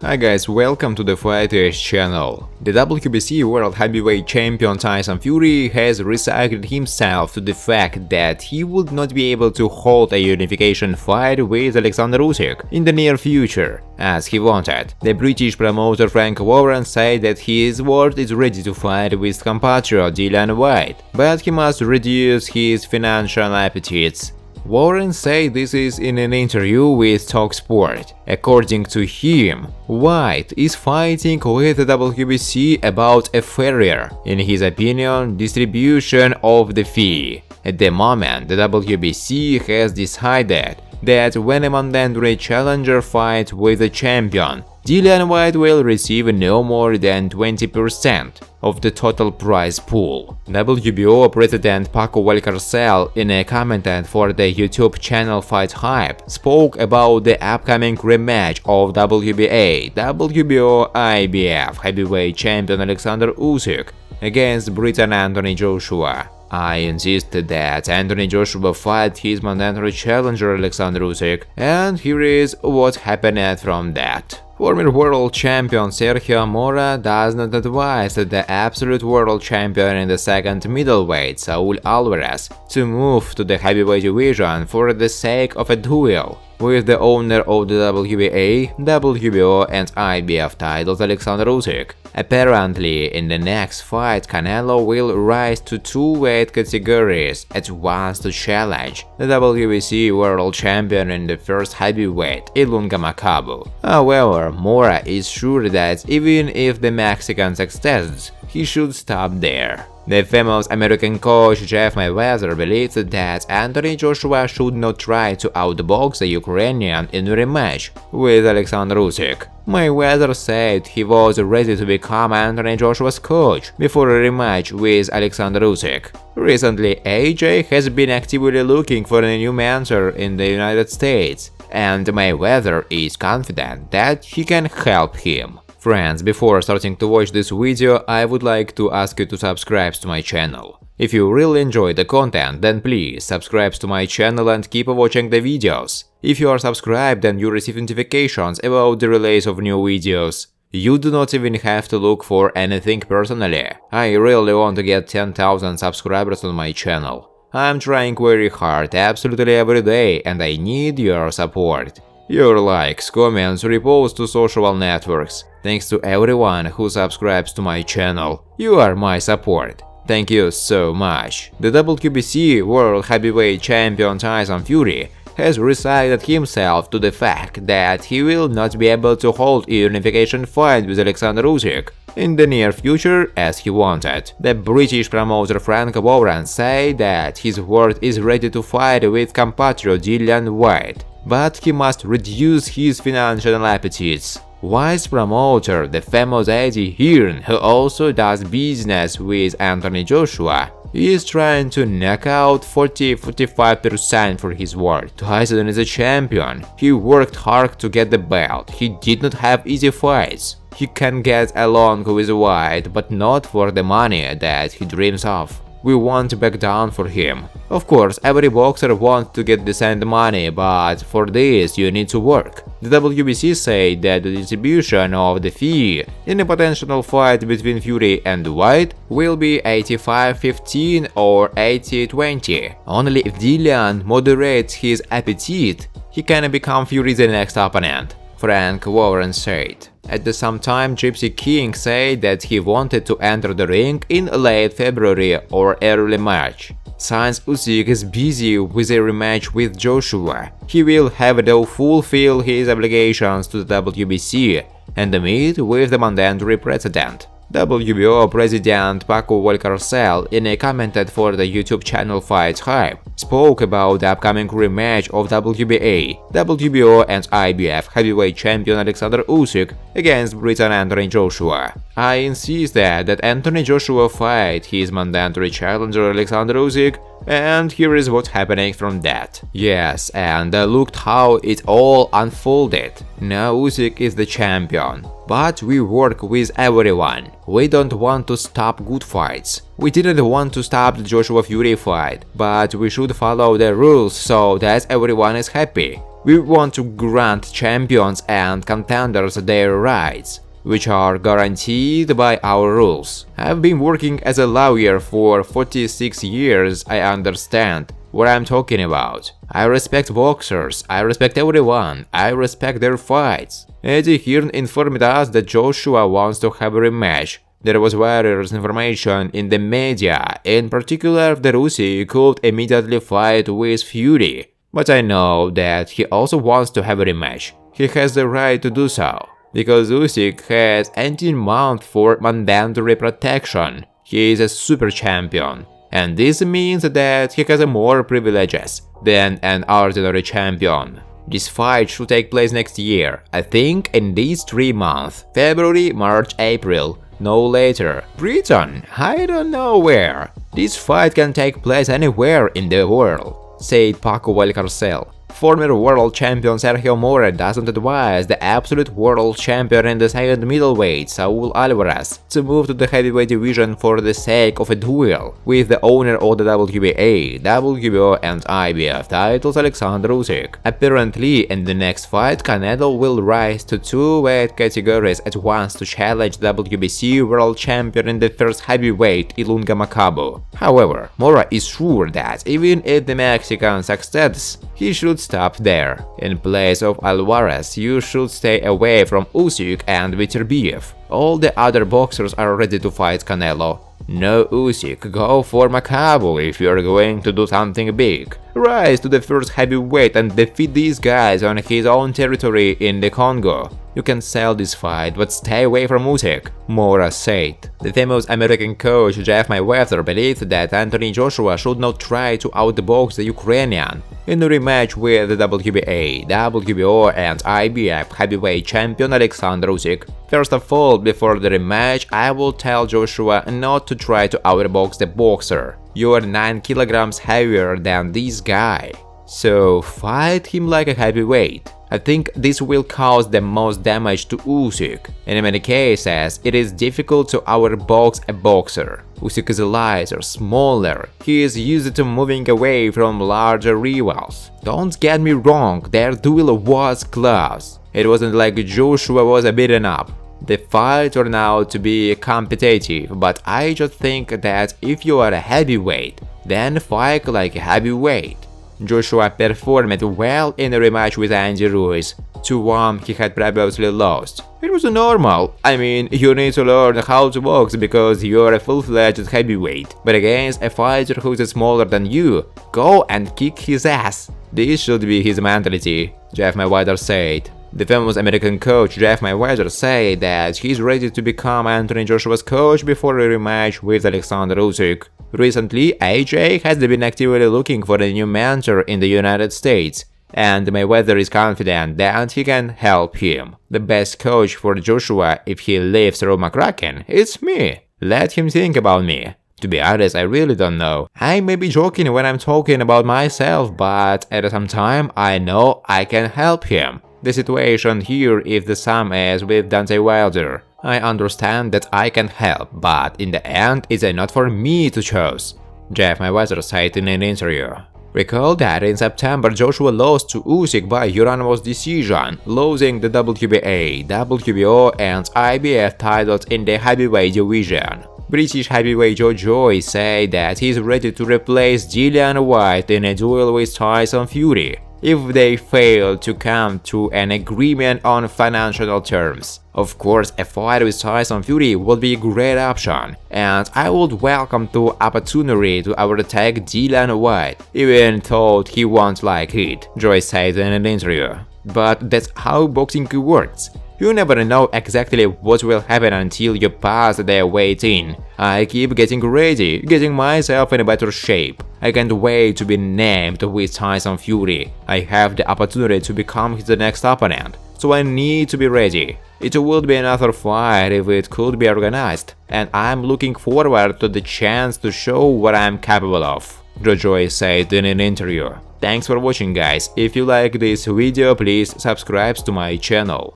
Hi guys, welcome to the Fighters channel. The WBC World Heavyweight Champion Tyson Fury has resigned himself to the fact that he would not be able to hold a unification fight with Alexander Usyk in the near future, as he wanted. The British promoter Frank Warren said that his word is ready to fight with compatriot Dillian White, but he must reduce his financial appetites. Warren said this is in an interview with talkSPORT. According to him, White is fighting with the WBC about a fairer, in his opinion, distribution of the fee. At the moment, the WBC has decided that when a mandatory challenger fights with a champion, Dillian White will receive no more than 20% of the total prize pool. WBO President Paco Valcarcel, in a comment for the YouTube channel Fight Hype, spoke about the upcoming rematch of WBA, WBO, IBF heavyweight champion Alexander Usyk against Britain Anthony Joshua. I insisted that Anthony Joshua fight his mandatory challenger Alexander Usyk, and here is what happened from that. Former world champion Sergio Mora does not advise the absolute world champion in the second middleweight Saul Alvarez to move to the heavyweight division for the sake of a duel with the owner of the WBA, WBO and IBF titles Alexander Usyk. Apparently, in the next fight, Canelo will rise to two weight categories at once to challenge the WBC world champion in the first heavyweight, Ilunga Makabu. However, Mora is sure that even if the Mexican succeeds, he should stop there. The famous American coach Jeff Mayweather believes that Anthony Joshua should not try to outbox the Ukrainian in a rematch with Alexander Usyk. Mayweather said he was ready to become Anthony Joshua's coach before a rematch with Alexander Usyk. Recently, AJ has been actively looking for a new mentor in the United States, and Mayweather is confident that he can help him. Friends, before starting to watch this video, I would like to ask you to subscribe to my channel. If you really enjoy the content, then please subscribe to my channel and keep watching the videos. If you are subscribed, then you receive notifications about the release of new videos. You do not even have to look for anything personally. I really want to get 10,000 subscribers on my channel. I'm trying very hard absolutely every day, and I need your support. Your likes, comments, reposts to social networks. Thanks to everyone who subscribes to my channel. You are my support. Thank you so much. The WBC World Heavyweight Champion Tyson Fury has resigned himself to the fact that he will not be able to hold a unification fight with Alexander Usyk in the near future as he wanted. The British promoter Frank Warren said that his word is ready to fight with compatriot Dillian White, but he must reduce his financial appetites. White's promoter, the famous Eddie Hearn, who also does business with Anthony Joshua, is trying to knock out 40–45% for his word. Tyson is a champion. He worked hard to get the belt. He did not have easy fights. He can get along with White, but not for the money that he dreams of. We won't back down for him. Of course, every boxer wants to get decent money, but for this you need to work. The WBC said that the distribution of the fee in a potential fight between Fury and White will be 85–15 or 80–20. Only if Dillian moderates his appetite, he can become Fury's next opponent, Frank Warren said. At the same time, Gypsy King said that he wanted to enter the ring in late February or early March. Since Usyk is busy with a rematch with Joshua, he will have to fulfill his obligations to the WBC and meet with the mandatory precedent. WBO President Paco Valcarcel, in a comment for the YouTube channel Fight Hype, spoke about the upcoming rematch of WBA, WBO and IBF heavyweight champion Alexander Usyk against Britain Anthony Joshua. I insisted that Anthony Joshua fight his mandatory challenger Alexander Usyk, and here is what's happening from that. Yes, and looked how it all unfolded. Now Usyk is the champion. But we work with everyone. We don't want to stop good fights. We didn't want to stop the Joshua Fury fight, but we should follow the rules so that everyone is happy. We want to grant champions and contenders their rights, which are guaranteed by our rules. I've been working as a lawyer for 46 years, I understand what I'm talking about. I respect boxers, I respect everyone, I respect their fights. Eddie Hearn informed us that Joshua wants to have a rematch. There was various information in the media, in particular that Usyk could immediately fight with Fury. But I know that he also wants to have a rematch. He has the right to do so, because Usyk has 18 months for mandatory protection. He is a super champion, and this means that he has more privileges than an ordinary champion. This fight should take place next year, I think in these 3 months, February, March, April. No later. Britain? I don't know where. This fight can take place anywhere in the world, said Paco Valcarcel. Former world champion Sergio Mora doesn't advise the absolute world champion in the second middleweight, Saul Alvarez, to move to the heavyweight division for the sake of a duel with the owner of the WBA, WBO and IBF titles, Alexander Usyk. Apparently, in the next fight, Canelo will rise to 2 weight categories at once to challenge WBC world champion in the first heavyweight, Ilunga Makabu. However, Mora is sure that even if the Mexican succeeds, he should stop there. In place of Alvarez, you should stay away from Usyk and Beterbiev. All the other boxers are ready to fight Canelo. No Usyk, go for Makabu if you're going to do something big. Rise to the first heavyweight and defeat these guys on his own territory in the Congo. You can sell this fight, but stay away from Usyk, Mora said. The famous American coach Jeff Mayweather believed that Anthony Joshua should not try to outbox the Ukrainian in a rematch with the WBA, WBO and IBF heavyweight champion Alexander Usyk. First of all, before the rematch, I will tell Joshua not to try to outbox the boxer. You are 9 kilograms heavier than this guy, so fight him like a heavyweight. I think this will cause the most damage to Usyk. In many cases, it is difficult to outbox a boxer. Usyk is lighter, smaller, he is used to moving away from larger rivals. Don't get me wrong, their duel was close. It wasn't like Joshua was beaten up. The fight turned out to be competitive, but I just think that if you are a heavyweight, then fight like a heavyweight. Joshua performed well in a rematch with Andy Ruiz, to whom he had previously lost. It was normal. I mean, you need to learn how to box because you're a full-fledged heavyweight. But against a fighter who's smaller than you, go and kick his ass. This should be his mentality, Jeff Mayweather said. The famous American coach Jeff Mayweather said that he's ready to become Anthony Joshua's coach before a rematch with Alexander Usyk. Recently, AJ has been actively looking for a new mentor in the United States, and Mayweather is confident that he can help him. The best coach for Joshua if he leaves Roe McCracken is me. Let him think about me. To be honest, I really don't know. I may be joking when I'm talking about myself, but at the same time, I know I can help him. The situation here is the same as with Deontay Wilder. I understand that I can help, but in the end, it's not for me to choose, Jeff Mayweather said in an interview. Recall that in September, Joshua lost to Usyk by unanimous decision, losing the WBA, WBO and IBF titles in the heavyweight division. British heavyweight Joe Joyce said that he's ready to replace Dillian White in a duel with Tyson Fury if they fail to come to an agreement on financial terms. Of course, a fight with Tyson Fury would be a great option, and I would welcome the opportunity to overtake Dillian White, even though he won't like it, Joyce said in an interview. But that's how boxing works. You never know exactly what will happen until you pass the weight in. I keep getting ready, getting myself in a better shape. I can't wait to be named with Tyson Fury. I have the opportunity to become his next opponent, so I need to be ready. It would be another fight if it could be organized, and I'm looking forward to the chance to show what I'm capable of, Jojoy said in an interview. Thanks for watching, guys. If you like this video, please subscribe to my channel.